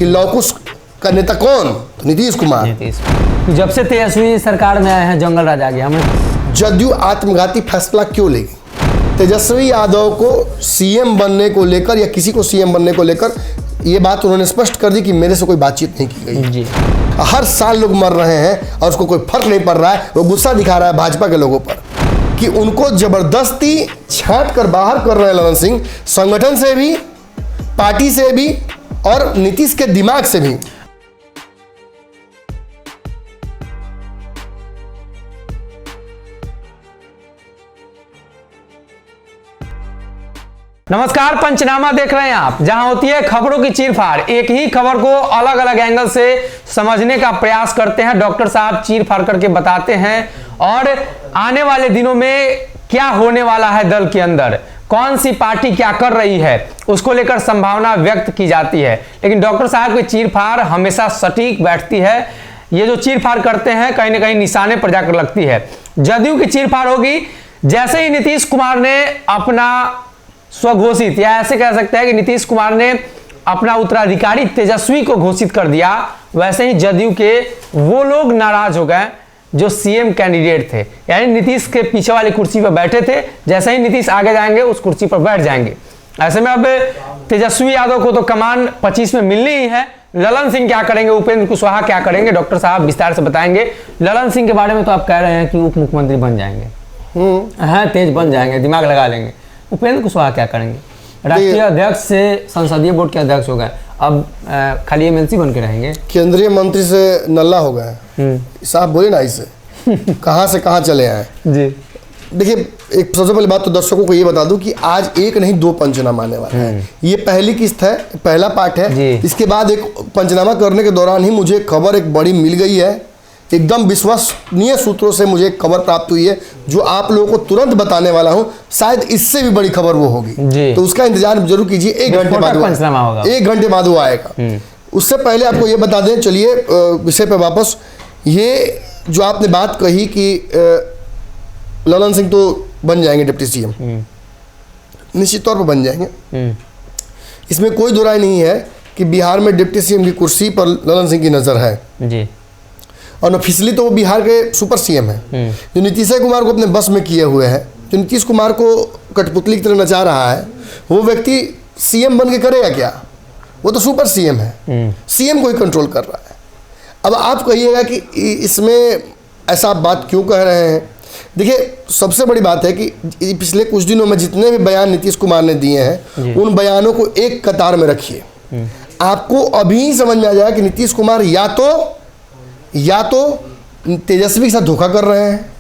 कि लौकुश का नेता कौन? तो नीतीश कुमार। जब से तेजस्वी सरकार में आए हैं जंगल राज आ गया। हमें जदयू आत्मघाती फैसला क्यों लेगी? तेजस्वी यादव को सीएम बनने को लेकर या किसी को सीएम बनने को लेकर ये बात उन्होंने स्पष्ट कर दी कि मेरे से कोई बातचीत नहीं की गई जी। हर साल लोग मर रहे हैं और उसको कोई फर्क नहीं पड़ रहा है। वो गुस्सा दिखा रहा है भाजपा के लोगों पर कि उनको जबरदस्ती छांट कर बाहर कर रहे हैं ललन सिंह, संगठन से भी, पार्टी से भी और नीतीश के दिमाग से भी। नमस्कार, पंचनामा देख रहे हैं आप, जहां होती है खबरों की चीरफाड़। एक ही खबर को अलग अलग एंगल से समझने का प्रयास करते हैं। डॉक्टर साहब चीरफाड़ करके बताते हैं और आने वाले दिनों में क्या होने वाला है दल के अंदर, कौन सी पार्टी क्या कर रही है, उसको लेकर संभावना व्यक्त की जाती है। लेकिन डॉक्टर साहब की चीरफाड़ हमेशा सटीक बैठती है। ये जो चीरफाड़ करते हैं कहीं ना कहीं निशाने पर जाकर लगती है। जदयू की चीरफाड़ होगी जैसे ही नीतीश कुमार ने अपना स्वघोषित, या ऐसे कह सकते हैं कि नीतीश कुमार ने अपना उत्तराधिकारी तेजस्वी को घोषित कर दिया, वैसे ही जदयू के वो लोग नाराज हो गए जो सीएम कैंडिडेट थे, यानी नीतीश के पीछे वाली कुर्सी पर बैठे थे। जैसे ही नीतीश आगे जाएंगे उस कुर्सी पर बैठ जाएंगे। ऐसे में अब तेजस्वी यादव को तो कमान 25 में मिलनी ही है। ललन सिंह क्या करेंगे, उपेंद्र कुशवाहा क्या करेंगे, डॉक्टर साहब विस्तार से बताएंगे। ललन सिंह के बारे में तो आप कह रहे हैं कि उप मुख्यमंत्री बन जाएंगे, हाँ तेज बन जाएंगे, दिमाग लगा लेंगे। उपेंद्र कुशवाहा क्या करेंगे? राष्ट्रीय अध्यक्ष से संसदीय बोर्ड के अध्यक्ष हो गए, अब खाली एमएलसी बन के रहेंगे। केंद्रीय मंत्री से नल्ला हो गए। साहब बोले ना इसे कहां से कहां चले आए जी। देखिए, एक सबसे पहली बात तो दर्शकों को ये बता दूं कि आज एक नहीं दो पंचनामा आने वाला है। ये पहली किस्त है, पहला पार्ट है। इसके बाद एक पंचनामा करने के दौरान ही मुझे खबर एक बड़ी मिल गई है, एकदम विश्वसनीय सूत्रों से मुझे एक खबर प्राप्त हुई है जो आप लोगों को तुरंत बताने वाला हूं। शायद इससे भी बड़ी खबर वो होगी, तो उसका इंतजार जरूर कीजिए। 1 घंटे बाद पंचनामा होगा, 1 घंटे बाद वो आएगा। उससे पहले आपको ये बता दें, चलिए विषय पे वापस। ये जो आपने बात कही कि ललन सिंह तो बन जाएंगे डिप्टी सीएम, निश्चित तौर पर बन जाएंगे, इसमें कोई दो राय नहीं है कि बिहार में डिप्टी सीएम की कुर्सी पर ललन सिंह की नजर है जी। और ऑफिशियली तो वो बिहार के सुपर सीएम है, जो नीतीश कुमार को अपने बस में किए हुए हैं। जो नीतीश कुमार को कठपुतली की तरह नचा रहा है, वो व्यक्ति सीएम बन के करेगा क्या? वो तो सुपर सीएम है, सीएम को ही कंट्रोल कर रहा है। अब आप कहिएगा कि इसमें ऐसा बात क्यों कह रहे हैं? देखिए, सबसे बड़ी बात है कि पिछले कुछ दिनों में जितने भी बयान नीतीश कुमार ने दिए हैं, उन बयानों को एक कतार में रखिए। आपको अभी समझ में आ जाएगा कि नीतीश कुमार या तो तेजस्वी के साथ धोखा कर रहे हैं,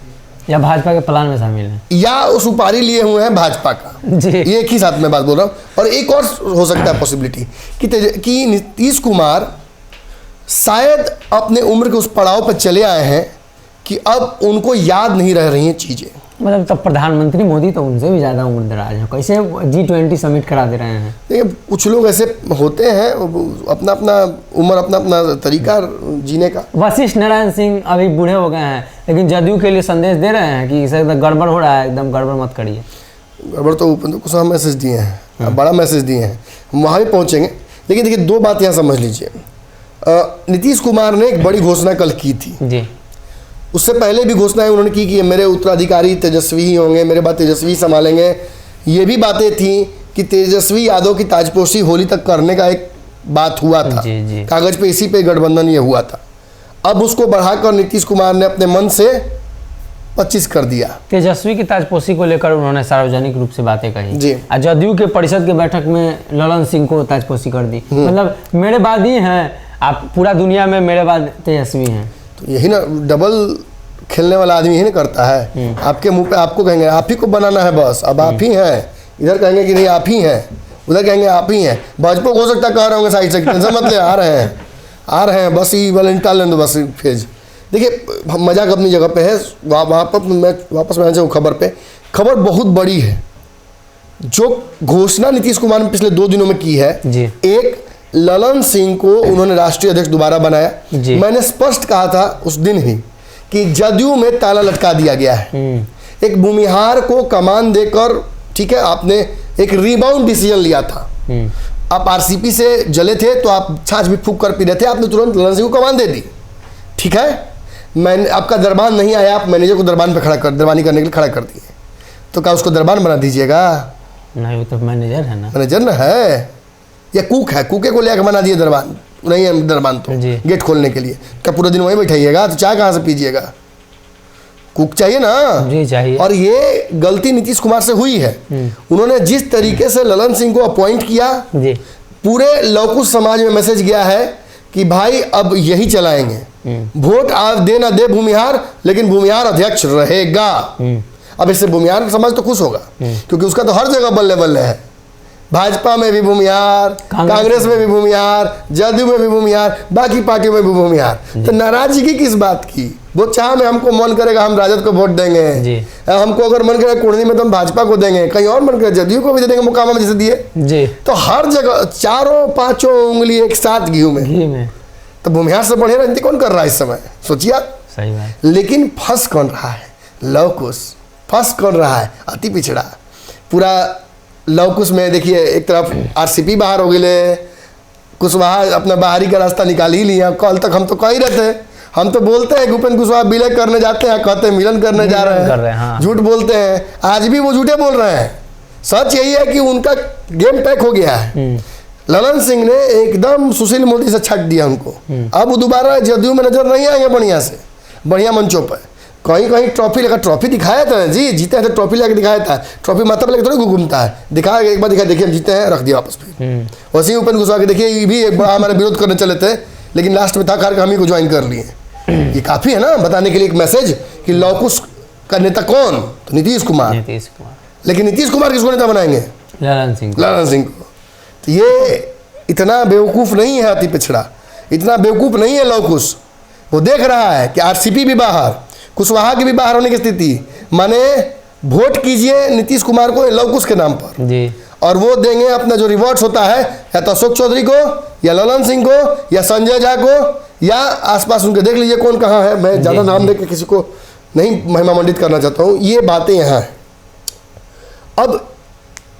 या भाजपा के प्लान में शामिल हैं, या सुपारी लिए हुए हैं भाजपा का जी। ये एक ही साथ में बात बोल रहा हूँ। और एक और हो सकता है पॉसिबिलिटी कि नीतीश कुमार शायद अपने उम्र के उस पड़ाव पर चले आए हैं कि अब उनको याद नहीं रह रही हैं चीज़ें। मतलब तब प्रधानमंत्री मोदी तो उनसे भी ज़्यादा उम्र दराज है, कैसे G20 समिट करा दे रहे हैं? देखिए, कुछ लोग ऐसे होते हैं, अपना अपना उम्र, अपना अपना तरीका जीने का। वशिष्ठ नारायण सिंह अभी बूढ़े हो गए हैं, लेकिन जदयू के लिए संदेश दे रहे हैं कि इसे गड़बड़ हो रहा है, एकदम गड़बड़ मत करिए। गड़बड़ तो उपेंद्र कुशवाहा मैसेज दिए हैं, बड़ा मैसेज दिए हैं, हम वहाँ भी पहुँचेंगे। लेकिन देखिए, दो बात यहाँ समझ लीजिए। नीतीश कुमार ने एक बड़ी घोषणा कल की थी जी। उससे पहले भी घोषणाएं उन्होंने की कि मेरे उत्तराधिकारी तेजस्वी ही होंगे, मेरे बाद तेजस्वी संभालेंगे। ये भी बातें थी कि तेजस्वी यादव की ताजपोशी होली तक करने का एक बात हुआ था जी। कागज पे इसी पे गठबंधन ये हुआ था। अब उसको बढ़ाकर नीतीश कुमार ने अपने मन से 25 कर दिया। तेजस्वी की ताजपोशी को लेकर उन्होंने सार्वजनिक रूप से बातें कही जी। जदयू के परिषद के बैठक में ललन सिंह को ताजपोशी कर दी, मतलब मेरे बाद ही हैं आप, पूरा दुनिया में मेरे बाद तेजस्वी हैं। यही ना डबल खेलने वाला आदमी ही ना करता है। आपके मुंह पे आपको कहेंगे आप ही को बनाना है, बस अब आप ही हैं, इधर कहेंगे कि नहीं आप ही हैं, उधर कहेंगे आप ही हैं। भाजपा हो सकता है कह रहे होंगे साइड से, टेंशन मत ले, आ रहे हैं बस ये वाले निकाल लें, बस फेज। देखिए, मजाक अपनी जगह पे है, वहाँ पर मैं वापस में जाऊँ खबर पे। खबर बहुत बड़ी है। जो घोषणा नीतीश कुमार ने पिछले 2 दिनों में की है जी। एक, ललन सिंह को उन्होंने राष्ट्रीय अध्यक्ष दोबारा बनाया। मैंने स्पष्ट कहा था उस दिन ही कि जदयू में ताला लटका दिया गया है। एक भूमिहार को कमान देकर, ठीक है, आपने एक रिबाउंड डिसीजन लिया था। आप आरसीपी से जले थे तो आप छाछ भी फूक कर पी रहे थे, आपने तुरंत ललन सिंह को कमान दे दी। ठीक है, मैंने आपका दरबान नहीं आया, आप मैनेजर को दरबान पे दरबानी करने के लिए खड़ा कर दिए, तो क्या उसको दरबान बना दीजिएगा? नहीं, वो तो मैनेजर है ना। मैनेजर ना है या कुक है, कुके को लेकर बना दिए दरबान? नहीं है दरबान तो गेट खोलने के लिए, क्या पूरा दिन वहीं बैठाइएगा? तो चाय कहाँ से पीजिएगा? कुक चाहिए ना। जी चाहिए। और ये गलती नीतीश कुमार से हुई है। उन्होंने जिस तरीके से ललन सिंह को अपॉइंट किया, पूरे लौकुश समाज में मैसेज गया है कि भाई अब यही चलाएंगे, वोट आज दे ना दे भूमिहार, लेकिन भूमिहार अध्यक्ष रहेगा। अब इससे भूमिहार समाज तो खुश होगा, क्योंकि उसका तो हर जगह बल्ले बल्ले है। भाजपा में भी भूमिहार, कांग्रेस में भी भूमिहार, जदयू में भी भूमिहार, बाकी पार्टियों में भी भूमिहार। तो नाराजगी किस बात की? वो चाह में हमको मन करेगा हम राजद को वोट देंगे, हमको अगर मन करेगा कुंडली में तो हम भाजपा को देंगे, कहीं और मन करेगा जदयू को भी दे देंगे, मुकामा में जैसे दिए। तो हर जगह चारों पांचों उंगली एक साथ घी में। तो भूमिहार से बढ़िया राजनीति कौन कर रहा है इस समय? सोचिए। सही बात। लेकिन फंस कौन रहा है? लवकुश फंस कौन रहा है? अति पिछड़ा। पूरा लवकुश में देखिए, एक तरफ आरसीपी बाहर हो गए, कुशवाहा अपना बाहरी का रास्ता निकाल ही लिया। कल तक हम तो कह ही रहते, हम तो बोलते हैं कि उपेंद्र कुशवाहा विलय करने जाते हैं, कहते हैं मिलन करने जा रहे हैं, हाँ। झूठ बोलते हैं। आज भी वो झूठे बोल रहे हैं। सच यही है कि उनका गेम पैक हो गया है। ललन सिंह ने एकदम सुशील मोदी से छट दिया उनको। अब वो दोबारा जदयू में नजर नहीं आएंगे बढ़िया से, बढ़िया मंचों पर। कहीं कहीं ट्रॉफी लेकर, ट्रॉफी दिखाया था जी, जीते हैं तो ट्रॉफी लेकर दिखाया था। ट्रॉफी माथा पर लेकर थोड़ी घूमता है, दिखा एक बार दिखा, देखिए हम जीते हैं, रख दिया वापस फिर। वैसे ही उपेंद्र कुशवाहा के देखिए, ये भी एक बड़ा हमारा विरोध करने चले थे, लेकिन लास्ट में था कार हम ही को ज्वाइन कर लिए। ये काफी है ना बताने के लिए एक मैसेज कि लौकुश का नेता कौन? तो नीतीश कुमार। लेकिन नीतीश कुमार किसको नेता बनाएंगे? ललन सिंह को। तो ये इतना बेवकूफ़ नहीं है अति पिछड़ा, इतना बेवकूफ़ नहीं है लौकुश। वो देख रहा है कि आरसीपी भी बाहर, कुशवाहा की भी बाहर होने की स्थिति, माने वोट कीजिए नीतीश कुमार को लौकुश के नाम पर जी। और वो देंगे अपना जो रिवॉर्ड्स होता है, या तो अशोक चौधरी को, या ललन सिंह को, या संजय झा को, या आसपास उनके। देख लीजिए कौन कहाँ है। मैं ज़्यादा नाम दे के किसी को नहीं महिमा मंडित करना चाहता हूँ। ये बातें यहाँ हैं। अब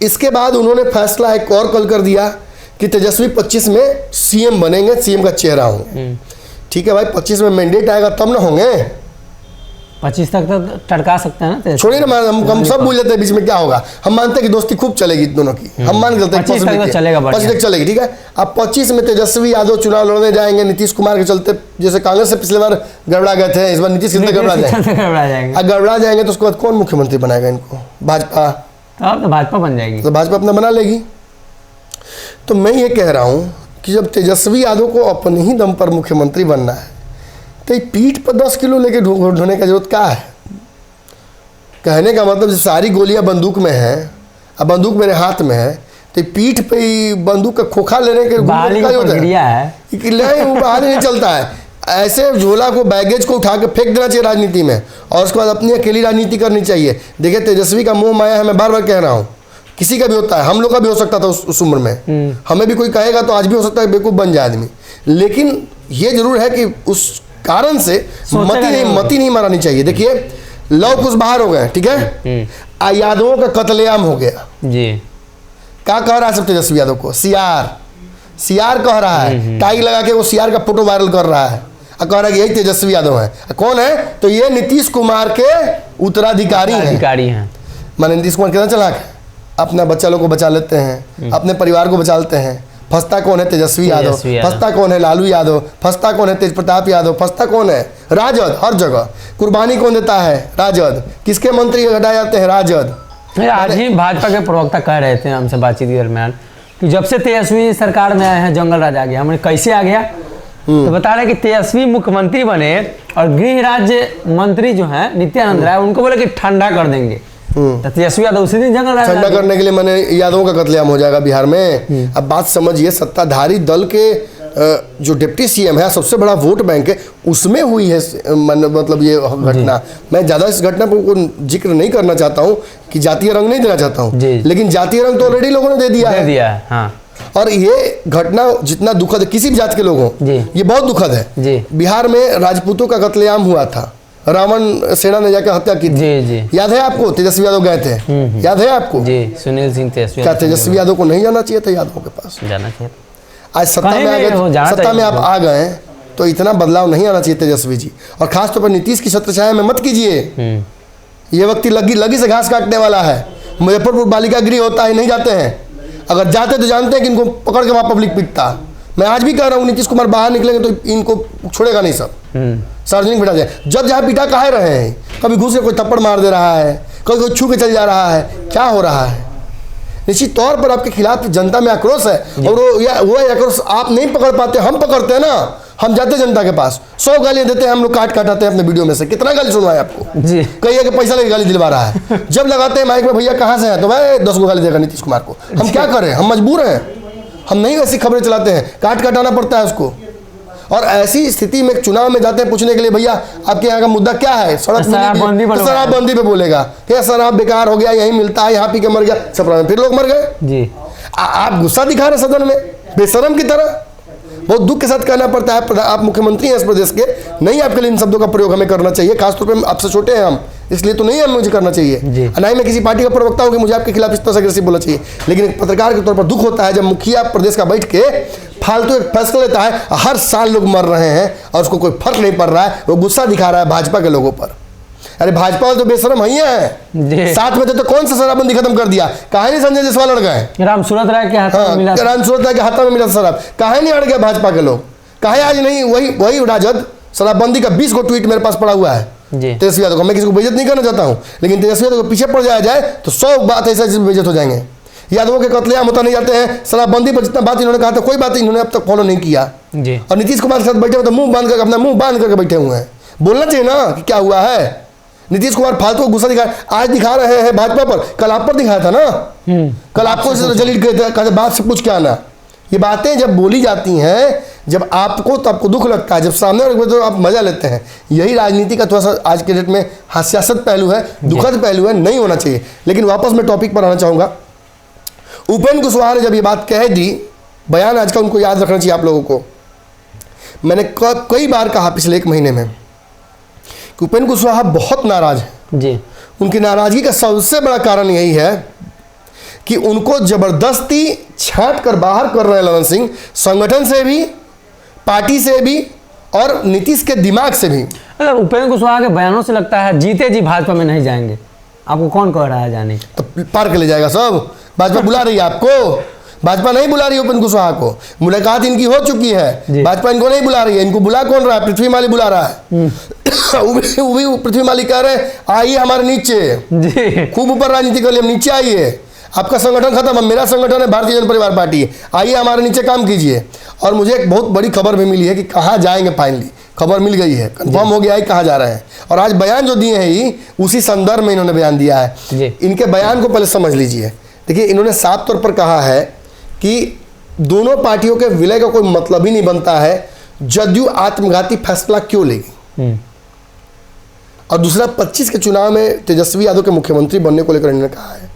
इसके बाद उन्होंने फैसला एक और कल कर दिया कि तेजस्वी 25 में सीएम बनेंगे, सीएम का चेहरा होंगे। ठीक है भाई, 25 में मैंडेट आएगा तब ना होंगे। 25 तक तो टरका सकते हैं ना। छोड़िए ना, हम सब भूल जाते हैं बीच में क्या होगा। हम मानते हैं कि दोस्ती खूब चलेगी दोनों की, हम मान के चलते हैं 25 तक चलेगा, 25 तक चलेगी। ठीक है, अब 25 में तेजस्वी यादव चुनाव लड़ने जाएंगे नीतीश कुमार के चलते। जैसे कांग्रेस से पिछले बार गड़बड़ा गए थे, इस बार नीतीश के गड़बड़ा जाएंगे। अब गड़बड़ा जाएंगे तो उसके बाद कौन मुख्यमंत्री बनाएगा इनको? भाजपा। तो भाजपा बन जाएगी, तो भाजपा अपना बना लेगी। तो मैं ये कह रहा हूँ कि जब तेजस्वी यादव को अपने ही दम पर मुख्यमंत्री बनना है, तो पीठ पर 10 किलो लेके ढोने का जरूरत क्या है? कहने का मतलब सारी गोलियां बंदूक में है, अब बंदूक मेरे हाथ में है, तो पीठ पे ही बंदूक का खोखा लेने के बहाली वो बाहर नहीं चलता है। ऐसे झोला को, बैगेज को उठा के फेंक देना चाहिए राजनीति में, और उसके बाद अपनी अकेली राजनीति करनी चाहिए। देखिए तेजस्वी का मोह माया है, मैं बार बार कह रहा हूँ, किसी का भी होता है, हम लोग का भी हो सकता था उस उम्र में। हमें भी कोई कहेगा तो आज भी हो सकता है बेवकूफ़ बन जाए आदमी। लेकिन ये जरूर है कि उस कारण से मती नहीं मारनी चाहिए। देखिए लव कुछ बाहर हो गए, ठीक है, यादवों का कत्लेआम हो गया जी। क्या कह रहा है सब तेजस्वी यादव को? सीआर कह रहा है, टाई लगा के वो सीआर का फोटो वायरल कर रहा है, कह रहा है कि यही तेजस्वी यादव है। कौन है? तो ये नीतीश कुमार के उत्तराधिकारी हैं। माने नीतीश कुमार कितना चलाक है, अपना बच्चा लोग को बचा लेते हैं, अपने परिवार को बचा लेते हैं। फंसता कौन है? तेजस्वी यादव। फंसता कौन है? लालू यादव। फंसता कौन है? तेज प्रताप यादव। फंसता कौन है? राजद। हर जगह कुर्बानी कौन देता है? राजद। किसके मंत्री हटाए जाते हैं? राजद। आज ही भाजपा के प्रवक्ता कह रहे थे हमसे बातचीत के दरमियान कि जब से तेजस्वी सरकार में आए हैं जंगल राज आ गया। हमने कैसे आ गया? तो बता रहे कि तेजस्वी मुख्यमंत्री बने और गृह राज्य मंत्री जो है नित्यानंद राय, उनको बोले कि ठंडा कर देंगे। तेजस्वी यादव उसी दिन जंगल राज ठंडा करने के लिए मैंने यादवों का कत्लेआम हो जाएगा बिहार में। अब बात समझिए, सत्ताधारी दल के जो डिप्टी सीएम है, सबसे बड़ा वोट बैंक है, उसमें हुई है मतलब ये घटना। मैं ज़्यादा इस घटना पर जिक्र नहीं करना चाहता हूँ कि जातीय रंग नहीं देना चाहता हूँ, लेकिन जातीय रंग तो ऑलरेडी लोगों ने दे दिया है। हाँ। और ये घटना जितना दुखद है, किसी भी जात के लोग हों, ये बहुत दुखद है। बिहार में राजपूतों का कत्लेआम हुआ था, रावण सेना ने जाकर हत्या की थी। जी जी याद है आपको? तेजस्वी यादव गए थे, याद है आपको? जी, सुनील सिंह तेजस्वी। क्या तेजस्वी यादव को नहीं जाना चाहिए था यादव के पास? जाना चाहिए। आज सत्ता में आ गए, सत्ता में आप आ गए तो इतना बदलाव नहीं आना चाहिए तेजस्वी जी। और खासतौर पर नीतीश की छत्रछाया में मत कीजिए। ये व्यक्ति लगी से घास काटने वाला है। मुजफ्फरपुर बालिका गृह होता है, नहीं जाते हैं। अगर जाते तो जानते हैं कि इनको पकड़ के वहाँ पब्लिक पिटता। मैं आज भी कह रहा हूँ नीतीश कुमार बाहर निकलेंगे तो इनको छोड़ेगा नहीं सब, सार्वजनिक पिटा जाए। जब जहाँ पिटा काहे रहे हैं, कभी घुस के कोई थप्पड़ मार दे रहा है, कभी कोई छू के चल जा रहा है, क्या हो रहा है? निश्चित तौर पर आपके खिलाफ जनता में आक्रोश है और वो आक्रोश आप नहीं पकड़ पाते, हम पकड़ते हैं ना। हम जाते जनता के पास, 100 गालियां देते हैं, हम लोग काट आते हैं अपने वीडियो में से। कितना गाली सुनवाए आपको जी? कहिए कि पैसा लेके गाली दिलवा रहा है। जब लगाते हैं माइक में भैया कहाँ से है, तो भाई 10 गो गाली देगा नीतीश कुमार को। हम क्या करें, हम मजबूर हैं, हम नहीं ऐसी खबरें चलाते हैं, काट आना पड़ता है उसको। और ऐसी स्थिति में चुनाव में जाते हैं पूछने के लिए भैया आपके यहाँ का मुद्दा क्या है, सड़क शराबबंदी पे बोलेगा कि शराब बेकार हो गया, यही मिलता है, यहाँ पी के मर गया, सब फिर लोग मर गए जी। आप गुस्सा दिखा रहे सदन में बेशरम की तरह। बहुत दुख के साथ कहना पड़ता है, आप मुख्यमंत्री हैं इस प्रदेश के, नहीं आपके लिए इन शब्दों का प्रयोग हमें करना चाहिए। खासतौर पर आपसे छोटे हैं हम, इसलिए तो नहीं है मुझे करना चाहिए। ना ही मैं किसी पार्टी का प्रवक्ता हूँ कि मुझे आपके खिलाफ इस तरह से अग्रेसिव बोलना चाहिए। लेकिन एक पत्रकार के तौर पर दुख होता है जब मुखिया प्रदेश का बैठ के फालतू एक फैसला लेता है, हर साल लोग मर रहे हैं और उसको कोई फर्क नहीं पड़ रहा है। वो गुस्सा दिखा रहा है भाजपा के लोगों पर। अरे भाजपा वाले तो बेशरम ही है। 7 बजे तो कौन सा शराबबंदी खत्म कर दिया? काहे नहीं संजय जायसवाल लड़ गए? रामसूरत राय के हाथ में मिला, रामसूरत राय के हाथ में मिला शराब, काहे नहीं अड़ गए भाजपा के लोग? काहे आज नहीं? वही राजद शराबबंदी का 20 गो ट्वीट मेरे पास पड़ा हुआ है तेजस्वी यादव को। मैं किसी को बेइज्जत नहीं करना चाहता हूँ, लेकिन तेजस्वी यादव को पीछे पड़ जाए तो 100 बात ऐसा बेइज्जत हो जाएंगे। यादवों के कत्लेआम होता नहीं जाते हैं। शराबबंदी पर जितना बात इन्होंने कहा था, कोई बात इन्होंने अब तक फॉलो नहीं किया जी। और नीतीश कुमार के साथ बैठे हुए तो मुंह बांध कर, अपना मुंह बांध करके बैठे हुए हैं। बोलना चाहिए ना कि क्या हुआ है। नीतीश कुमार फालतू गुस्सा दिखा, आज दिखा रहे हैं भाजपा पर, कल आप पर दिखाया था ना। कल आपको जलील कहते बात से पूछ के आना। ये बातें जब बोली जाती हैं, जब आपको तो आपको दुख लगता है, जब सामने वाले तो आप मजा लेते हैं। यही राजनीति का थोड़ा सा आज के डेट में हास्यास्पद पहलू है, दुखद पहलू है, नहीं होना चाहिए। लेकिन वापस मैं टॉपिक पर आना चाहूँगा। उपेंद्र कुशवाहा ने जब ये बात कह दी, बयान आज का उनको याद रखना चाहिए आप लोगों को। मैंने कई बार कहा पिछले 1 महीने में कि उपेंद्र कुशवाहा बहुत नाराज है जी। उनकी नाराजगी का सबसे बड़ा कारण यही है कि उनको जबरदस्ती छांट कर बाहर कर रहे हैं ललन सिंह, संगठन से भी, पार्टी से भी और नीतीश के दिमाग से भी। अगर उपेंद्र कुशवाहा के बयानों से लगता है जीते जी भाजपा में नहीं जाएंगे, आपको कौन कह रहा है जाने? तो पार के ले जाएगा सब। भाजपा बुला रही है आपको? भाजपा नहीं बुला रही है उपेंद्र कुशवाहा को। मुलाकात इनकी हो चुकी है, भाजपा इनको नहीं बुला रही है। इनको बुला कौन रहा है? पृथ्वी माली बुला रहा है। पृथ्वी माली कह रहे आइए हमारे नीचे, खूब ऊपर राजनीति कर लिए, नीचे आइए, आपका संगठन खत्म है, मेरा संगठन है भारतीय जनता परिवार पार्टी, आइए हमारे नीचे काम कीजिए। और मुझे एक बहुत बड़ी खबर भी मिली है कि कहाँ जाएंगे। फाइनली खबर मिल गई है, कंफर्म हो गया है कहाँ जा रहे हैं। और आज बयान जो दिए हैं ही उसी संदर्भ में इन्होंने बयान दिया है। इनके बयान को पहले समझ लीजिए। देखिए, इन्होंने साफ तौर पर कहा है कि दोनों पार्टियों के विलय का कोई मतलब ही नहीं बनता है, जदयू आत्मघाती फैसला क्यों लेगी। और दूसरा, 25 के चुनाव में तेजस्वी यादव के मुख्यमंत्री बनने को लेकर इन्होंने कहा है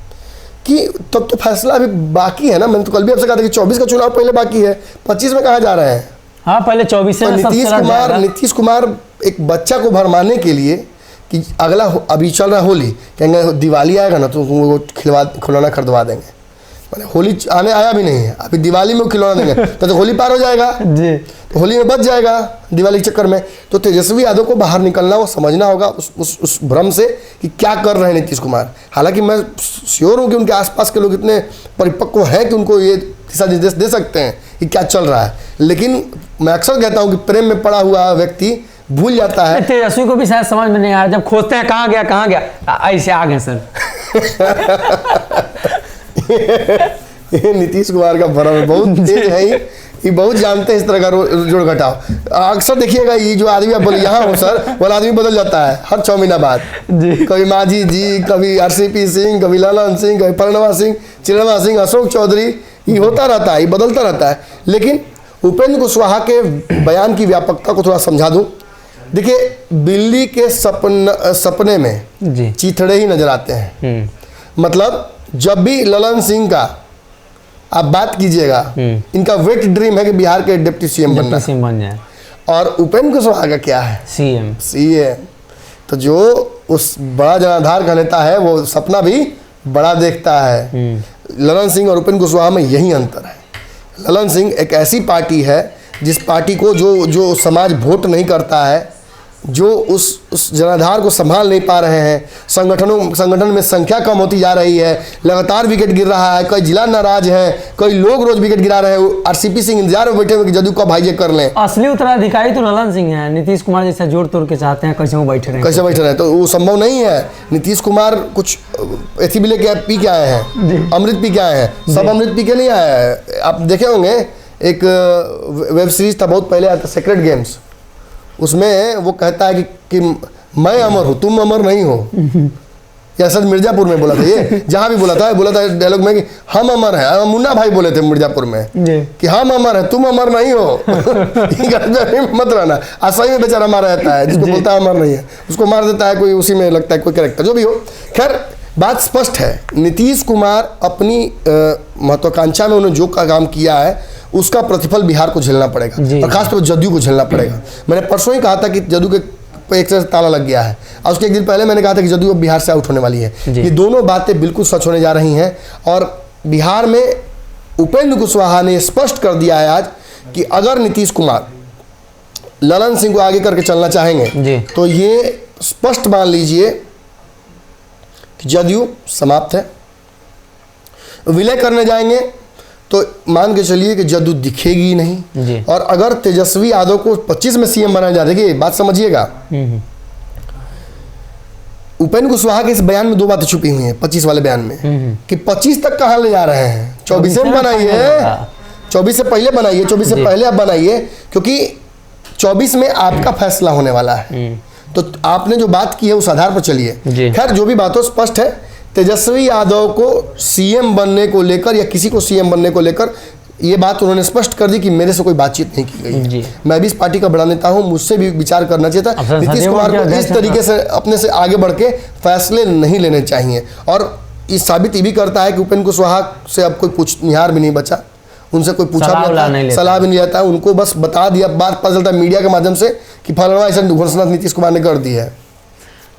कि तब तो फैसला अभी बाकी है ना। मैंने तो कल भी आपसे कहा था कि 24 का चुनाव पहले बाकी है, 25 में कहाँ जा रहे हैं? हाँ, पहले 24 से नीतीश कुमार एक बच्चा को भरमाने के लिए कि अगला अभी चल रहा होली, कहेंगे दिवाली आएगा ना तो वो खिलौना खरीदवा देंगे। मैंने होली आने आया भी नहीं है, अभी दिवाली में खिलौना देंगे तो होली पार हो जाएगा जी, तो होली में बच जाएगा दिवाली के चक्कर में। तो तेजस्वी यादव को बाहर निकलना, वो समझना होगा उस भ्रम से कि क्या कर रहे हैं नीतीश कुमार। हालांकि मैं श्योर हूँ कि उनके आसपास के लोग इतने परिपक्व हैं कि उनको ये दिशा निर्देश दे सकते हैं कि क्या चल रहा है। लेकिन मैं अक्सर कहता हूँ कि प्रेम में पड़ा हुआ व्यक्ति भूल जाता है। तेजस्वी को भी शायद समझ में नहीं आ रहा, जब खोजते हैं कहाँ गया ऐसे आ गए सर। ये नीतीश कुमार का भरम है, बहुत तेज है ये बहुत जानते हैं इस तरह का जोड़ घटाव। अक्सर देखिएगा ये जो आदमी आप बोले यहाँ हो सर, वो आदमी बदल जाता है हर 6 महीना बाद जी। कभी मांझी जी, कभी RCP सिंह, कभी ललन सिंह, कभी प्रणवा सिंह, चिरणवा सिंह, अशोक चौधरी, ये होता रहता है, ये बदलता रहता है। लेकिन उपेंद्र कुशवाहा के बयान की व्यापकता को थोड़ा समझा दूं। देखिए, बिल्ली के सपने में चीथड़े ही नजर आते हैं। मतलब जब भी ललन सिंह का आप बात कीजिएगा, इनका वेट ड्रीम है कि बिहार के डिप्टी CM बनना बन जाए। और उपेंद्र कुशवाहा का क्या है? CM। तो जो उस बड़ा जनाधार का नेता है वो सपना भी बड़ा देखता है। ललन सिंह और उपेंद्र कुशवाहा में यही अंतर है। ललन सिंह एक ऐसी पार्टी है जिस पार्टी को जो समाज वोट नहीं करता है, जो उस जनाधार को संभाल नहीं पा रहे हैं, संगठन में संख्या कम होती जा रही है, लगातार विकेट गिर रहा है, कई जिला नाराज हैं, कई लोग रोज विकेट गिरा रहे हैं। आरसीपी सिंह इंतजार में बैठे हुए कि जदयू कब भाईजे कर लें। असली उत्तराधिकारी तो ललन सिंह है, नीतीश कुमार जैसा जोड़ तोड़ के चाहते हैं, कैसे वो बैठे रहे तो वो संभव नहीं है। नीतीश कुमार कुछ एथी भी लेके पी के आए हैं, अमृत पी के आए हैं, सब अमृत पी के नहीं आया है। आप देखे होंगे एक वेब सीरीज था बहुत पहले आया था, सेक्रेट गेम्स, उसमें वो कहता है कि मैं अमर हूँ, तुम अमर नहीं हो। या सर मिर्जापुर में बोला था ये, जहाँ भी बोला था डायलॉग में कि हम अमर हैं। मुन्ना भाई बोले थे मिर्जापुर में कि हम अमर हैं, तुम अमर नहीं हो। मत रहना। असही में बेचारा मारा रहता है, जिसको बोलता है अमर नहीं है उसको मार देता है कोई, उसी में लगता है कोई कैरेक्टर, जो भी हो। खैर बात स्पष्ट है, नीतीश कुमार अपनी महत्वाकांक्षा में उन्होंने जो काम किया है उसका प्रतिफल बिहार को झेलना पड़ेगा, और खासतौर पर जदयू को झेलना पड़ेगा। मैंने परसों ही कहा था कि जदयू के एक तरह से ताला लग गया है, और उसके एक दिन पहले मैंने कहा था कि जदयू अब बिहार से आउट होने वाली है। ये दोनों बातें बिल्कुल सच होने जा रही हैं, और बिहार में उपेंद्र कुशवाहा ने स्पष्ट कर दिया है आज कि अगर नीतीश कुमार ललन सिंह को आगे करके चलना चाहेंगे तो ये स्पष्ट मान लीजिए कि जदयू समाप्त है। विलय करने जाएंगे तो मान के चलिए कि जदयू दिखेगी नहीं। और अगर तेजस्वी यादव को 25 में सीएम बनाया जा रहा है, बात समझिएगा, उपेंद्र कुशवाहा के इस बयान में दो बातें छुपी हुई हैं 25 वाले बयान में, कि 25 तक कहां ले जा रहे हैं, 24 में बनाइए, 24 से पहले बनाइए, 24 से पहले आप बनाइए, क्योंकि 24 में आपका फैसला होने वाला है। तो आपने जो बात की है उस आधार पर चलिए। खैर जो भी बात हो, स्पष्ट है तेजस्वी यादव को सीएम बनने को लेकर या किसी को सीएम बनने को लेकर ये बात उन्होंने स्पष्ट कर दी कि मेरे से कोई बातचीत नहीं की गई। मैं भी इस पार्टी का बड़ा नेता हूं, मुझसे भी विचार करना चाहिए था। नीतीश कुमार को इस तरीके से अपने से आगे बढ़ के फैसले नहीं लेने चाहिए। और ये साबित ये भी करता है कि उपेंद्र कुशवाहा से अब कोई पूछनिहार भी नहीं बचा, उनसे कोई पूछा सलाह भी नहीं आता, उनको बस बता दिया, बात पता चलता है मीडिया के माध्यम से कि फलाना ऐसा घोषणा नीतीश कुमार ने कर दी है।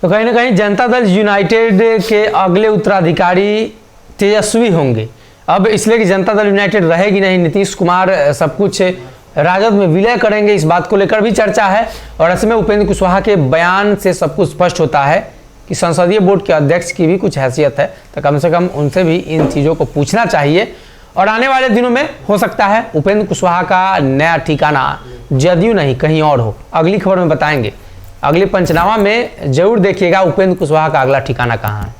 तो कहीं ना कहीं जनता दल यूनाइटेड के अगले उत्तराधिकारी तेजस्वी होंगे अब, इसलिए कि जनता दल यूनाइटेड रहेगी नहीं, नीतीश कुमार सब कुछ राजद में विलय करेंगे, इस बात को लेकर भी चर्चा है। और ऐसे में उपेंद्र कुशवाहा के बयान से सब कुछ स्पष्ट होता है कि संसदीय बोर्ड के अध्यक्ष की भी कुछ हैसियत है, तो कम से कम उनसे भी इन चीज़ों को पूछना चाहिए। और आने वाले दिनों में हो सकता है उपेंद्र कुशवाहा का नया ठिकाना जदयू नहीं कहीं और हो। अगली खबर में बताएंगे, अगले पंचनामा में जरूर देखिएगा उपेंद्र कुशवाहा का अगला ठिकाना कहाँ है।